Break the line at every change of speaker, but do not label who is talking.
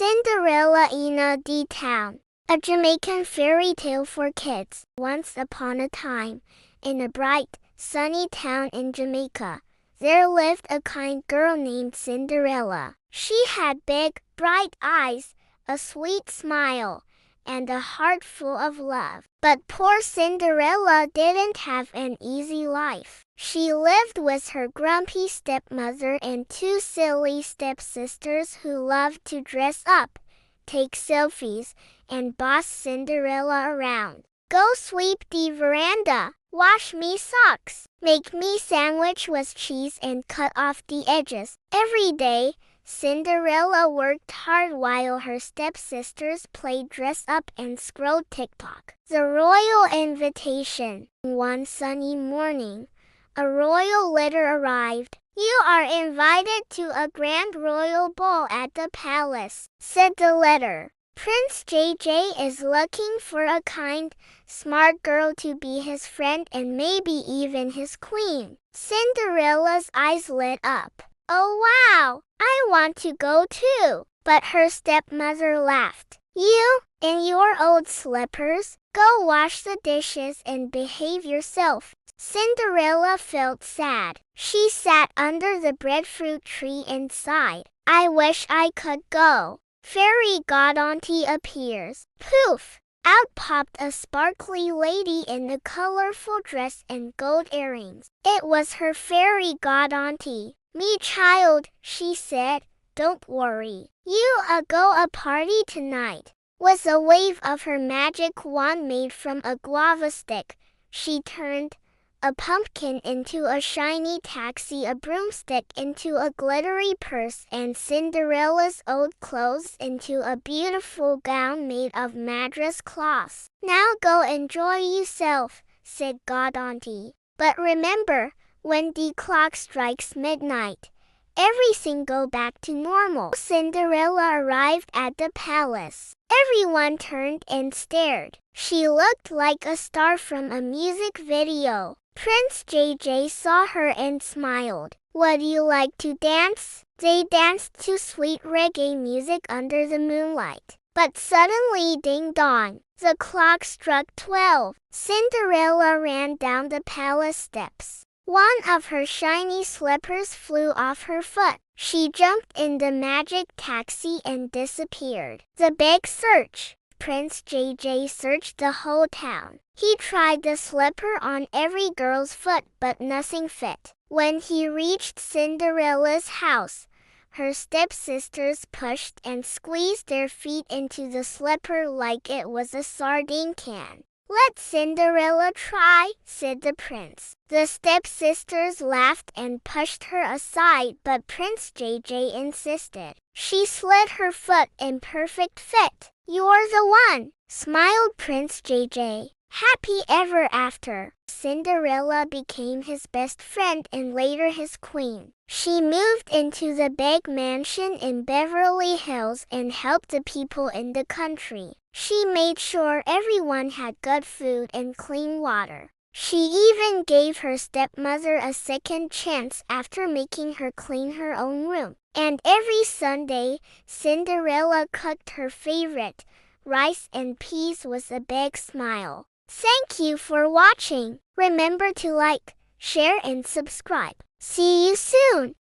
Cinderella in a D-Town, a Jamaican fairy tale for kids. Once upon a time, in a bright, sunny town in Jamaica, there lived a kind girl named Cinderella. She had big, bright eyes, a sweet smile, and a heart full of love. But poor Cinderella didn't have an easy life. She lived with her grumpy stepmother and two silly stepsisters who loved to dress up, take selfies, and boss Cinderella around. Go sweep the veranda, wash me socks, make me sandwich with cheese and cut off the edges. Every day, Cinderella worked hard while her stepsisters played dress-up and scrolled TikTok. The royal invitation. One sunny morning, a royal letter arrived. "You are invited to a grand royal ball at the palace," said the letter. "Prince JJ is looking for a kind, smart girl to be his friend and maybe even his queen." Cinderella's eyes lit up. "Oh wow, I want to go too." But her stepmother laughed. "You, in your old slippers, go wash the dishes and behave yourself." Cinderella felt sad. She sat under the breadfruit tree and sighed. "I wish I could go." Fairy Godauntie appears. Poof! Out popped a sparkly lady in a colorful dress and gold earrings. It was her Fairy Godauntie. "Me child," she said, "don't worry. You go a party tonight." With a wave of her magic wand made from a guava stick, she turned a pumpkin into a shiny taxi, a broomstick into a glittery purse, and Cinderella's old clothes into a beautiful gown made of madras cloth. "Now go enjoy yourself," said Godauntie. "But remember, when the clock strikes midnight, everything go back to normal." Cinderella arrived at the palace. Everyone turned and stared. She looked like a star from a music video. Prince JJ saw her and smiled. "Would you like to dance?" They danced to sweet reggae music under the moonlight. But suddenly, ding dong, the clock struck 12. Cinderella ran down the palace steps. One of her shiny slippers flew off her foot. She jumped in the magic taxi and disappeared. The big search. Prince JJ searched the whole town. He tried the slipper on every girl's foot, but nothing fit. When he reached Cinderella's house, her stepsisters pushed and squeezed their feet into the slipper like it was a sardine can. "Let Cinderella try," said the prince. The stepsisters laughed and pushed her aside, but Prince JJ insisted. She slid her foot in perfect fit. "You're the one," smiled Prince JJ. Happy ever after, Cinderella became his best friend and later his queen. She moved into the big mansion in Beverly Hills and helped the people in the country. She made sure everyone had good food and clean water. She even gave her stepmother a second chance after making her clean her own room. And every Sunday, Cinderella cooked her favorite, rice and peas, with a big smile. Thank you for watching. Remember to like, share and subscribe. See you soon!